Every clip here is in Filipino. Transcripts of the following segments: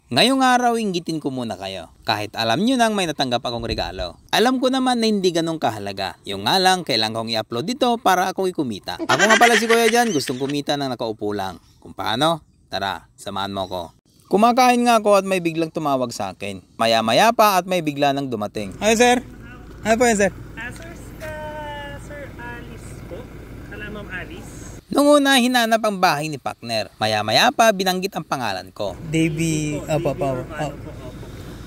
Ngayong araw, inggitin ko muna kayo. Kahit alam nyo nang may natanggap akong regalo. Alam ko naman na hindi ganun kahalaga. Yung nga lang, kailangan kong i-upload dito para ako kumita. Ako nga pala si Kuya dyan, gustong kumita nang nakaupo lang. Kung paano? Tara, samahan mo ko. Kumakain nga ako at may biglang tumawag sa akin. Maya-maya pa at may bigla nang dumating. Hi sir! Ano po yan sir? Sir Alice po. Ma'am Alice. Nung una, hinanap ang bahay ni partner. Maya-maya pa, binanggit ang pangalan ko. Davey,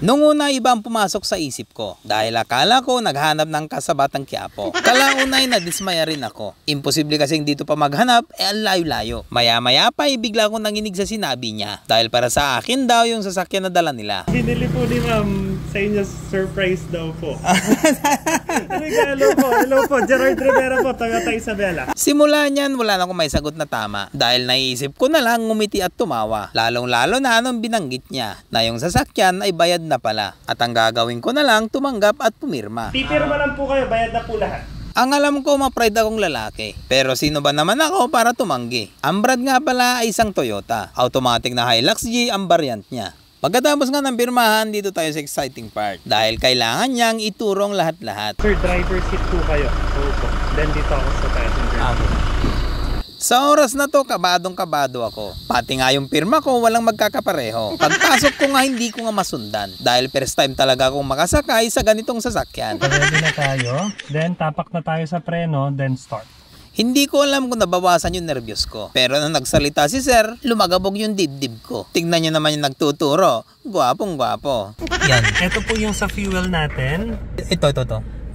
Nung una, iba ang pumasok sa isip ko. Dahil akala ko, naghanap ng kasabatang Quiapo. Kalaunay, nadismaya rin ako. Imposible kasing dito pa maghanap, ang layo-layo. Maya-maya pa, bigla akong nanginig sa sinabi niya. Dahil para sa akin daw yung sasakyan na dala nila. Binili po ni ma'am sa inyo surprise daw po. Hello po. Gerard Rivera po, Toyota Isabela. Simula niyan, wala na akong may sagot na tama. Dahil naiisip ko na lang ngumiti at tumawa. Lalong-lalo na anong binanggit niya. Na yung sasakyan ay bayad na pala. At ang gagawin ko na lang, tumanggap at pumirma. Pipirma lang po kayo, bayad na po lahat. Ang alam ko, ma-pride akong lalaki. Pero sino ba naman ako para tumanggi? Ang brand nga pala ay isang Toyota. Automatic na Hilux G ang variant niya. Pagkatapos nga ng pirmahan, dito tayo sa exciting part. Dahil kailangan niyang iturong lahat-lahat. Sir, driver seat po kayo. Opo. Then dito ako sa passenger. Sa oras na to, kabadong-kabado ako. Pati nga yung pirma ko, walang magkakapareho. Pagpasok ko nga, hindi ko nga masundan. Dahil first time talaga akong makasakay sa ganitong sasakyan. Ready na tayo. Then tapak na tayo sa preno, then start. Hindi ko alam kung nabawasan yung nervyos ko. Pero nung nagsalita si sir, lumagabog yung dibdib ko. Tignan nyo naman yung nagtuturo. Gwapong-gwapo. Yan. Ito po yung sa fuel natin. Ito.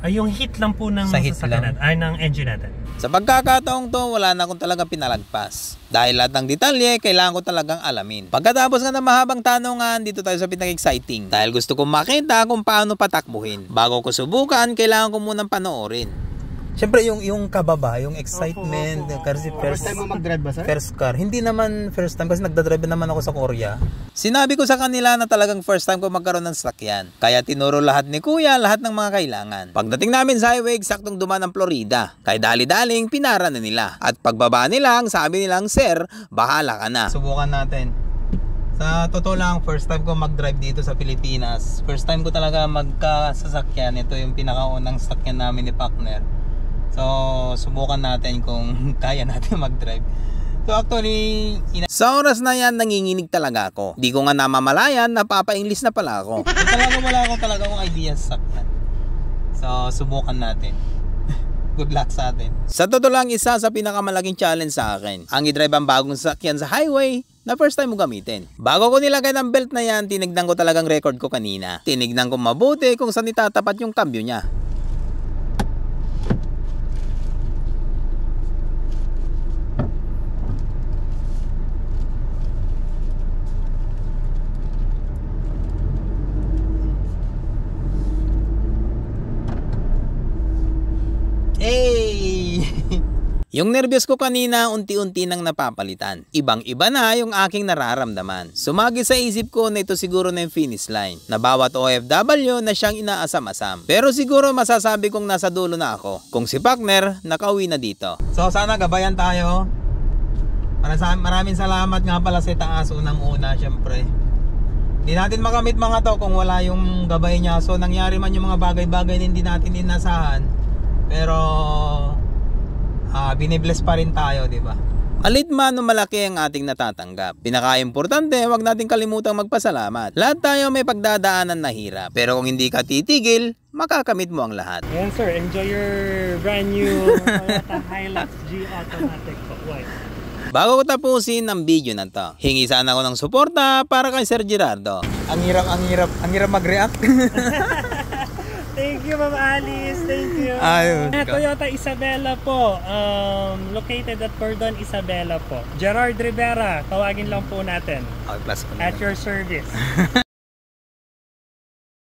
Ay, yung heat lang po ng sasakyan natin. Ay, ng engine natin. Sa pagkakataong to, wala na akong talagang pinalagpas. Dahil lahat ng detalye, kailangan ko talagang alamin. Pagkatapos nga ng mahabang tanungan, dito tayo sa pinag-exciting. Dahil gusto kong makita kung paano patakbuhin. Bago ko subukan, kailangan ko munang panoorin. Siyempre yung kababa, yung excitement, kasi first time mo mag-drive ba, sir? First car. Hindi naman first time kasi nagdadrive naman ako sa Korea. Sinabi ko sa kanila na talagang first time ko magkaroon ng sasakyan. Kaya tinuro lahat ni Kuya lahat ng mga kailangan. Pagdating namin sa highway, eksaktong dumaan ng Florida. Kaya dali-daling pinara na nila. At pagbaba nila, sabi nilang, sir, bahala ka na. Subukan natin. Sa totoo lang, first time ko mag-drive dito sa Pilipinas. First time ko talaga magkasasakyan. Ito yung pinakaunang sasakyan namin ni partner. So, subukan natin kung kaya natin mag-drive. So, actually, sa oras na yan, nanginginig talaga ako. Di ko nga namamalayan, napapa-English na pala ako. So, wala akong idea sa sakyan. So, subukan natin. Good luck sa atin. Sa totoo lang, isa sa pinakamalaking challenge sa akin, ang i-drive ang bagong sasakyan sa highway na first time mo gamitin. Bago ko nilagay ng belt na yan, tinignan ko talagang record ko kanina. Tinignan ko mabuti kung saan itatapat yung cambio niya. Hey! Yung nervyos ko kanina, unti-unti nang napapalitan. Ibang-iba na yung aking nararamdaman. Sumagi sa isip ko na ito siguro na yung finish line. Na bawat OFW na siyang inaasam-asam. Pero siguro masasabi kong nasa dulo na ako. Kung si partner, nakauwi na dito. So sana gabayan tayo. Maraming salamat nga pala sa taas unang-una, syempre. Hindi natin makamit mga to kung wala yung gabay niya. So nangyari man yung mga bagay-bagay na hindi natin inasahan. Pero binibless pa rin tayo, di ba? Malit man o malaki ang ating natatanggap. Pinaka-importante, wag natin kalimutang magpasalamat. Lahat tayo may pagdadaanan na hirap. Pero kung hindi ka titigil, makakamit mo ang lahat. Ayan sir, enjoy your brand new Toyota Hilux G Automatic po. White. Bago ko tapusin ang video na to, hingi sana ako ng suporta para kay Sir Gerardo. Ang hirap mag-react. Thank you, Ma'am Alice. Thank you. Ayun. Toyota Isabela po. Located at Cordon Isabela po. Gerard Rivera. Tawagin lang po natin. Plus ko at your service.